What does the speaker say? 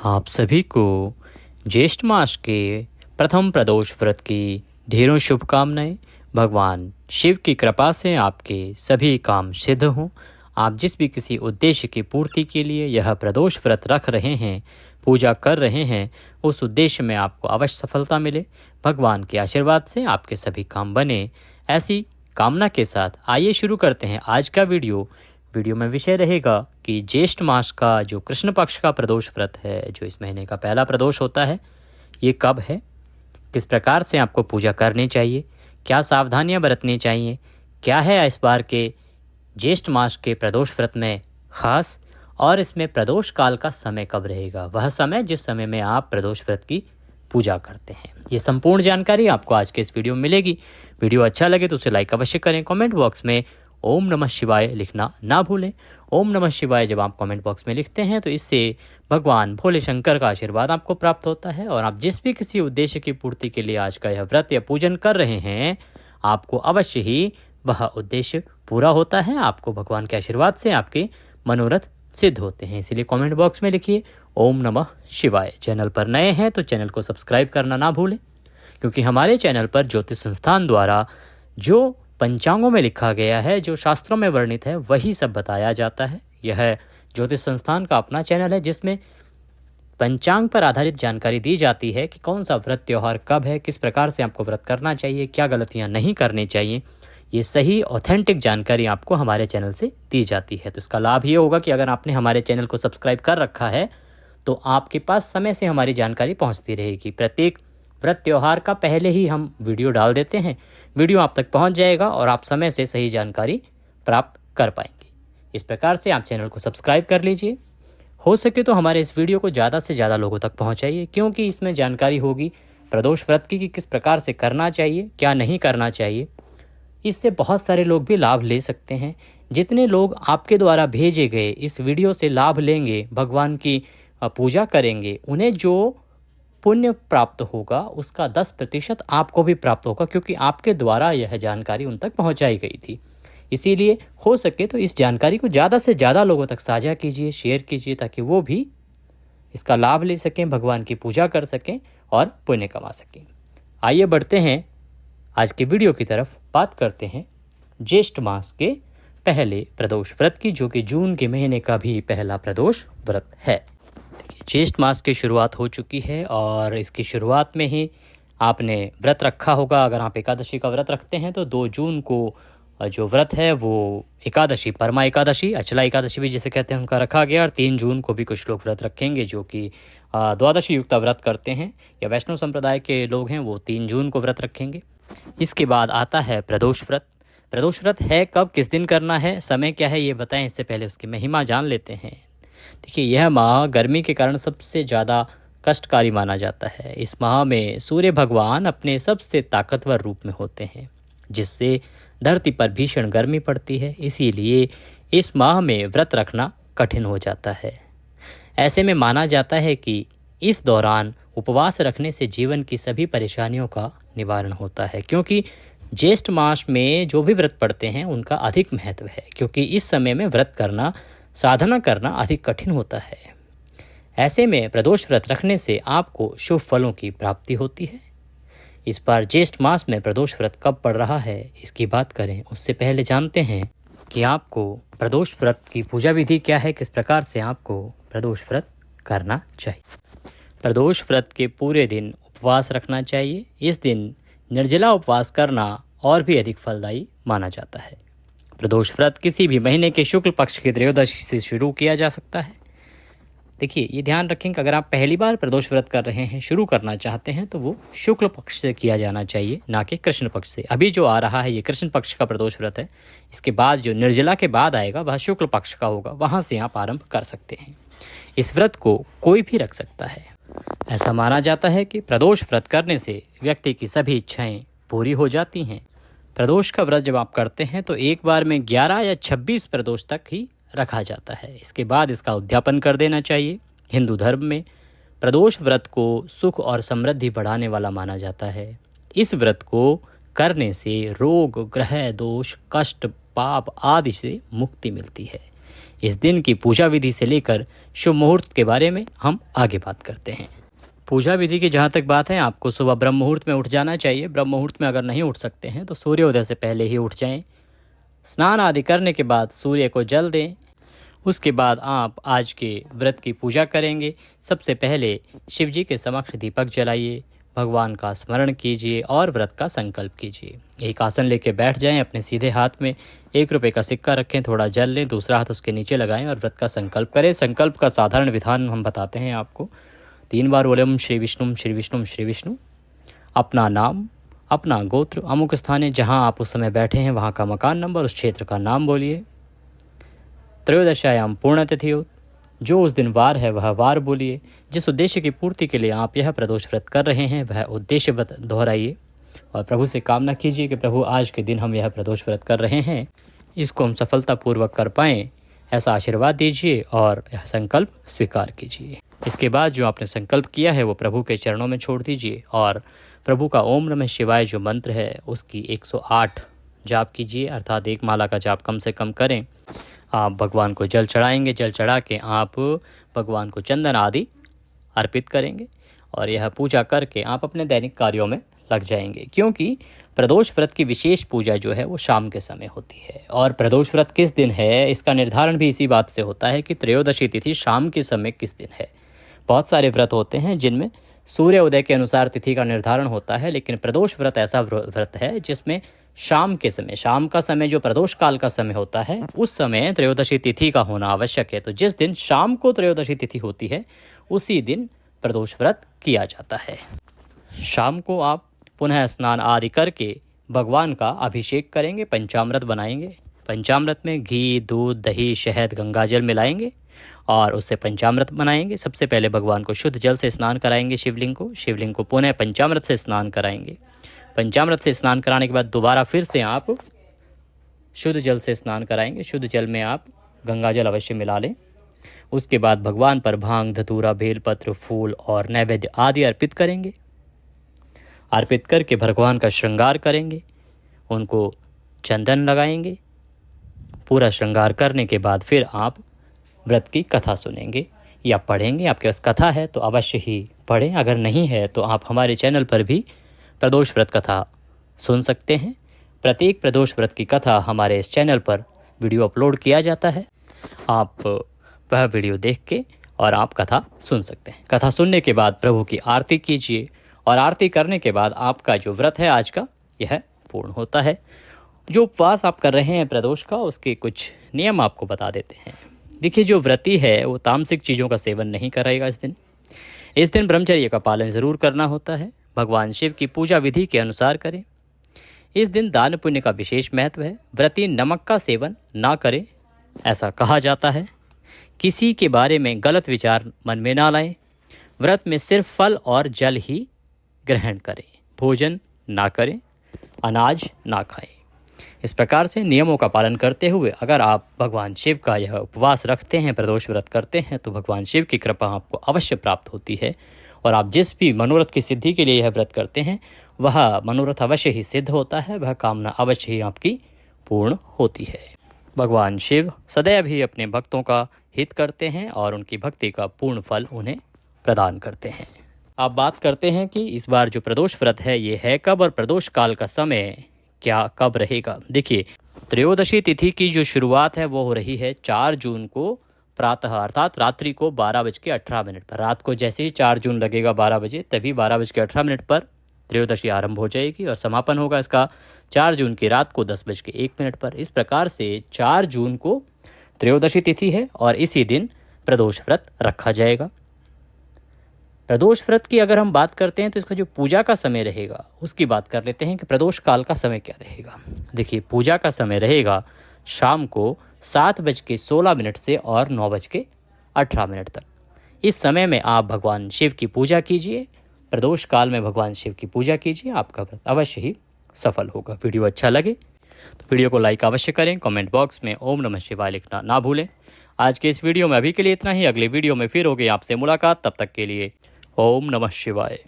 आप सभी को ज्येष्ठ मास के प्रथम प्रदोष व्रत की ढेरों शुभकामनाएं। भगवान शिव की कृपा से आपके सभी काम सिद्ध हों। आप जिस भी किसी उद्देश्य की पूर्ति के लिए यह प्रदोष व्रत रख रहे हैं, पूजा कर रहे हैं, उस उद्देश्य में आपको अवश्य सफलता मिले। भगवान के आशीर्वाद से आपके सभी काम बने, ऐसी कामना के साथ आइए शुरू करते हैं आज का वीडियो में विषय रहेगा कि ज्येष्ठ मास का जो कृष्ण पक्ष का प्रदोष व्रत है, जो इस महीने का पहला प्रदोष होता है, ये कब है, किस प्रकार से आपको पूजा करनी चाहिए, क्या सावधानियां बरतनी चाहिए, क्या है इस बार के ज्येष्ठ मास के प्रदोष व्रत में खास, और इसमें प्रदोष काल का समय कब रहेगा, वह समय जिस समय में आप प्रदोष व्रत की पूजा करते हैं। ये संपूर्ण जानकारी आपको आज के इस वीडियो में मिलेगी। वीडियो अच्छा लगे तो उसे लाइक अवश्य करें। कमेंट बॉक्स में ओम नमः शिवाय लिखना ना भूलें। ओम नमः शिवाय जब आप कमेंट बॉक्स में लिखते हैं तो इससे भगवान भोले शंकर का आशीर्वाद आपको प्राप्त होता है, और आप जिस भी किसी उद्देश्य की पूर्ति के लिए आज का यह व्रत या पूजन कर रहे हैं, आपको अवश्य ही वह उद्देश्य पूरा होता है। आपको भगवान के आशीर्वाद से आपके मनोरथ सिद्ध होते हैं। इसीलिए कमेंट बॉक्स में लिखिए ओम नमः शिवाय। चैनल पर नए हैं तो चैनल को सब्सक्राइब करना ना भूलें, क्योंकि हमारे चैनल पर ज्योतिष संस्थान द्वारा जो पंचांगों में लिखा गया है, जो शास्त्रों में वर्णित है, वही सब बताया जाता है। यह ज्योतिष संस्थान का अपना चैनल है जिसमें पंचांग पर आधारित जानकारी दी जाती है कि कौन सा व्रत त्योहार कब है, किस प्रकार से आपको व्रत करना चाहिए, क्या गलतियां नहीं करनी चाहिए। ये सही ऑथेंटिक जानकारी आपको हमारे चैनल से दी जाती है। तो इसका लाभ ये होगा कि अगर आपने हमारे चैनल को सब्सक्राइब कर रखा है तो आपके पास समय से हमारी जानकारी पहुँचती रहेगी। प्रत्येक व्रत त्योहार का पहले ही हम वीडियो डाल देते हैं, वीडियो आप तक पहुंच जाएगा और आप समय से सही जानकारी प्राप्त कर पाएंगे। इस प्रकार से आप चैनल को सब्सक्राइब कर लीजिए। हो सके तो हमारे इस वीडियो को ज़्यादा से ज़्यादा लोगों तक पहुंचाइए, क्योंकि इसमें जानकारी होगी प्रदोष व्रत की कि किस प्रकार से करना चाहिए, क्या नहीं करना चाहिए। इससे बहुत सारे लोग भी लाभ ले सकते हैं। जितने लोग आपके द्वारा भेजे गए इस वीडियो से लाभ लेंगे, भगवान की पूजा करेंगे, उन्हें जो पुण्य प्राप्त होगा उसका 10% आपको भी प्राप्त होगा, क्योंकि आपके द्वारा यह जानकारी उन तक पहुंचाई गई थी। इसीलिए हो सके तो इस जानकारी को ज़्यादा से ज़्यादा लोगों तक साझा कीजिए, शेयर कीजिए, ताकि वो भी इसका लाभ ले सकें, भगवान की पूजा कर सकें और पुण्य कमा सकें। आइए बढ़ते हैं आज के वीडियो की तरफ। बात करते हैं ज्येष्ठ मास के पहले प्रदोष व्रत की, जो कि जून के महीने का भी पहला प्रदोष व्रत है। ज्येष्ठ मास की शुरुआत हो चुकी है और इसकी शुरुआत में ही आपने व्रत रखा होगा। अगर आप एकादशी का व्रत रखते हैं तो 2 जून को जो व्रत है वो एकादशी, परमा एकादशी, अचला एकादशी भी जिसे कहते हैं, उनका रखा गया। और 3 जून को भी कुछ लोग व्रत रखेंगे जो कि द्वादशी युक्त व्रत करते हैं, या वैष्णव संप्रदाय के लोग हैं वो 3 जून को व्रत रखेंगे। इसके बाद आता है प्रदोष व्रत। प्रदोष व्रत है कब, किस दिन करना है, समय क्या है, ये बताएं। इससे पहले उसकी महिमा जान लेते हैं। देखिए, यह माह गर्मी के कारण सबसे ज़्यादा कष्टकारी माना जाता है। इस माह में सूर्य भगवान अपने सबसे ताकतवर रूप में होते हैं, जिससे धरती पर भीषण गर्मी पड़ती है। इसीलिए इस माह में व्रत रखना कठिन हो जाता है। ऐसे में माना जाता है कि इस दौरान उपवास रखने से जीवन की सभी परेशानियों का निवारण होता है, क्योंकि ज्येष्ठ मास में जो भी व्रत पड़ते हैं उनका अधिक महत्व है, क्योंकि इस समय में व्रत करना, साधना करना अधिक कठिन होता है। ऐसे में प्रदोष व्रत रखने से आपको शुभ फलों की प्राप्ति होती है। इस बार ज्येष्ठ मास में प्रदोष व्रत कब पड़ रहा है, इसकी बात करें उससे पहले जानते हैं कि आपको प्रदोष व्रत की पूजा विधि क्या है, किस प्रकार से आपको प्रदोष व्रत करना चाहिए। प्रदोष व्रत के पूरे दिन उपवास रखना चाहिए। इस दिन निर्जला उपवास करना और भी अधिक फलदायी माना जाता है। प्रदोष व्रत किसी भी महीने के शुक्ल पक्ष की त्रयोदशी से शुरू किया जा सकता है। देखिए, ये ध्यान रखें कि अगर आप पहली बार प्रदोष व्रत कर रहे हैं, शुरू करना चाहते हैं, तो वो शुक्ल पक्ष से किया जाना चाहिए, ना कि कृष्ण पक्ष से। अभी जो आ रहा है ये कृष्ण पक्ष का प्रदोष व्रत है। इसके बाद जो निर्जला के बाद आएगा वह शुक्ल पक्ष का होगा, वहाँ से आप आरंभ कर सकते हैं। इस व्रत को कोई भी रख सकता है। ऐसा माना जाता है कि प्रदोष व्रत करने से व्यक्ति की सभी इच्छाएं पूरी हो जाती हैं। प्रदोष का व्रत जब आप करते हैं तो एक बार में 11 या 26 प्रदोष तक ही रखा जाता है। इसके बाद इसका उद्यापन कर देना चाहिए। हिंदू धर्म में प्रदोष व्रत को सुख और समृद्धि बढ़ाने वाला माना जाता है। इस व्रत को करने से रोग, ग्रह दोष, कष्ट, पाप आदि से मुक्ति मिलती है। इस दिन की पूजा विधि से लेकर शुभ मुहूर्त के बारे में हम आगे बात करते हैं। पूजा विधि की जहाँ तक बात है, आपको सुबह ब्रह्म मुहूर्त में उठ जाना चाहिए। ब्रह्म मुहूर्त में अगर नहीं उठ सकते हैं तो सूर्योदय से पहले ही उठ जाएं। स्नान आदि करने के बाद सूर्य को जल दें। उसके बाद आप आज के व्रत की पूजा करेंगे। सबसे पहले शिव जी के समक्ष दीपक जलाइए, भगवान का स्मरण कीजिए और व्रत का संकल्प कीजिए। एक आसन लेके बैठ जाएं, अपने सीधे हाथ में 1 रुपये का सिक्का रखें, थोड़ा जल लें, दूसरा हाथ उसके नीचे लगाएं और व्रत का संकल्प करें। संकल्प का साधारण विधान हम बताते हैं आपको। 3 बार बोले, ओम श्री विष्णु श्री विष्णु श्री विष्णु। अपना नाम, अपना गोत्र, अमुक स्थान है जहाँ आप उस समय बैठे हैं वहाँ का मकान नंबर, उस क्षेत्र का नाम बोलिए। त्रयोदशायाम पूर्णतिथि हो, जो उस दिन वार है वह वार बोलिए। जिस उद्देश्य की पूर्ति के लिए आप यह प्रदोष व्रत कर रहे हैं वह उद्देश्य दोहराइए और प्रभु से कामना कीजिए कि प्रभु आज के दिन हम यह प्रदोष व्रत कर रहे हैं, इसको हम सफलतापूर्वक कर पाएँ, ऐसा आशीर्वाद दीजिए और यह संकल्प स्वीकार कीजिए। इसके बाद जो आपने संकल्प किया है वो प्रभु के चरणों में छोड़ दीजिए और प्रभु का ओम नमः शिवाय जो मंत्र है उसकी 108 जाप कीजिए, अर्थात 1 माला का जाप कम से कम करें। आप भगवान को जल चढ़ाएंगे, जल चढ़ा के आप भगवान को चंदन आदि अर्पित करेंगे और यह पूजा करके आप अपने दैनिक कार्यों में लग जाएंगे। क्योंकि प्रदोष व्रत की विशेष पूजा जो है वो शाम के समय होती है और प्रदोष व्रत किस दिन है इसका निर्धारण भी इसी बात से होता है कि त्रयोदशी तिथि शाम के समय किस दिन है। बहुत सारे व्रत होते हैं जिनमें सूर्य उदय के अनुसार तिथि का निर्धारण होता है, लेकिन प्रदोष व्रत ऐसा व्रत है जिसमें शाम के समय, शाम का समय जो प्रदोष काल का समय होता है उस समय त्रयोदशी तिथि का होना आवश्यक है। तो जिस दिन शाम को त्रयोदशी तिथि होती है उसी दिन प्रदोष व्रत किया जाता है। शाम को आप पुनः स्नान आदि करके भगवान का अभिषेक करेंगे, पंचामृत बनाएंगे। पंचामृत में घी, दूध, दही, शहद, गंगाजल मिलाएंगे और उससे पंचामृत बनाएंगे। सबसे पहले भगवान को शुद्ध जल से स्नान कराएंगे, शिवलिंग को पुनः पंचामृत से स्नान कराएंगे। पंचामृत से स्नान कराने के बाद दोबारा फिर से आप शुद्ध जल से स्नान कराएंगे। शुद्ध जल में आप गंगाजल अवश्य मिला लें। उसके बाद भगवान पर भांग, धतूरा, बेलपत्र, फूल और नैवेद्य आदि अर्पित करेंगे। अर्पित करके भगवान का श्रृंगार करेंगे, उनको चंदन लगाएंगे। पूरा श्रृंगार करने के बाद फिर आप व्रत की कथा सुनेंगे या पढ़ेंगे। आपके पास कथा है तो अवश्य ही पढ़ें, अगर नहीं है तो आप हमारे चैनल पर भी प्रदोष व्रत कथा सुन सकते हैं। प्रत्येक प्रदोष व्रत की कथा हमारे इस चैनल पर वीडियो अपलोड किया जाता है। आप वह वीडियो देख के और आप कथा सुन सकते हैं। कथा सुनने के बाद प्रभु की आरती कीजिए और आरती करने के बाद आपका जो व्रत है आज का यह पूर्ण होता है। जो उपवास आप कर रहे हैं प्रदोष का, उसके कुछ नियम आपको बता देते हैं। देखिए, जो व्रती है वो तामसिक चीज़ों का सेवन नहीं करेगा। इस दिन ब्रह्मचर्य का पालन ज़रूर करना होता है। भगवान शिव की पूजा विधि के अनुसार करें। इस दिन दान पुण्य का विशेष महत्व है। व्रती नमक का सेवन ना करें, ऐसा कहा जाता है। किसी के बारे में गलत विचार मन में ना लाएं। व्रत में सिर्फ फल और जल ही ग्रहण करें। भोजन ना करें, अनाज ना खाएं। इस प्रकार से नियमों का पालन करते हुए अगर आप भगवान शिव का यह उपवास रखते हैं, प्रदोष व्रत करते हैं, तो भगवान शिव की कृपा आपको अवश्य प्राप्त होती है और आप जिस भी मनोरथ की सिद्धि के लिए यह व्रत करते हैं वह मनोरथ अवश्य ही सिद्ध होता है, वह कामना अवश्य ही आपकी पूर्ण होती है। भगवान शिव सदैव ही अपने भक्तों का हित करते हैं और उनकी भक्ति का पूर्ण फल उन्हें प्रदान करते हैं। आप बात करते हैं कि इस बार जो प्रदोष व्रत है ये है कब और प्रदोष काल का समय क्या कब रहेगा। देखिए, त्रयोदशी तिथि की जो शुरुआत है वो हो रही है 4 जून को प्रातः, अर्थात रात्रि को 12:18 पर। रात को जैसे ही 4 जून लगेगा 12 बजे, तभी 12:18 पर त्रयोदशी आरंभ हो जाएगी और समापन होगा इसका 4 जून की रात को 10:01 पर। इस प्रकार से 4 जून को त्रयोदशी तिथि है और इसी दिन प्रदोष व्रत रखा जाएगा। प्रदोष व्रत की अगर हम बात करते हैं तो इसका जो पूजा का समय रहेगा उसकी बात कर लेते हैं कि प्रदोष काल का समय क्या रहेगा। देखिए, पूजा का समय रहेगा शाम को 7:16 से और 9:18 तक। इस समय में आप भगवान शिव की पूजा कीजिए। प्रदोष काल में भगवान शिव की पूजा कीजिए, आपका व्रत अवश्य ही सफल होगा। वीडियो अच्छा लगे तो वीडियो को लाइक अवश्य करें। कमेंट बॉक्स में ओम नमः शिवाय लिखना ना भूलें। आज के इस वीडियो में अभी के लिए इतना ही। अगले वीडियो में फिर होगी आपसे मुलाकात। तब तक के लिए ओम नमः शिवाय।